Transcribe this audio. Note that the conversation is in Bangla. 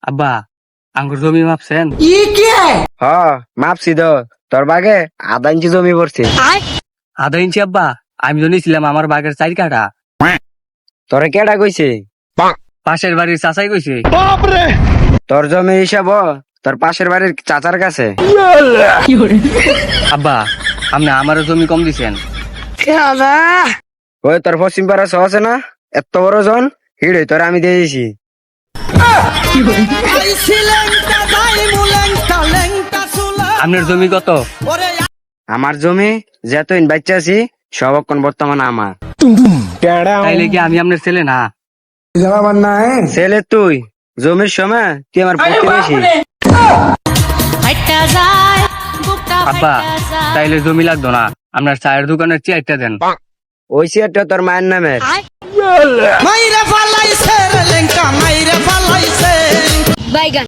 আব্বা আঙ্গুর জমি মাপছেন? হ মাপছি তো, তোর বাগে আধা ইঞ্চি জমি পড়ছে। আধা ইঞ্চি আব্বা? আমি তো নিয়েছিলাম আমার বাগের 4 কাঠা। তোরে কেডা কইছে? পাশের বাড়ির চাচাই কইছে। তোর জমির হিসাব তোর পাশের বাড়ির চাচার কাছে। আব্বা আপনি আমার জমি কম দিছেন। ওই তোর পশ্চিম পাড়া সহ আছে না, এত বড় জন হিড়ে তোর আমি দিয়ে দিছি। আপনার জমি কত? আমার জমি যেতদিন বাচ্চা আছি সবক্ষণ বর্তমানে আমার। তাইলে কি আমি আপনার ছেলে না? ছেলে তুই, জমির সময় তুই আমার প্রতিবেশী। আব্বা তাইলে জমি লাগতো না, আপনার চায়ের দোকানের চেয়ারটা দেন। ওই চেয়ারটা তোর মায়ের নামের। মাইরে ফালাইছে রে লেঙ্কা মাইরে ফালাইছে।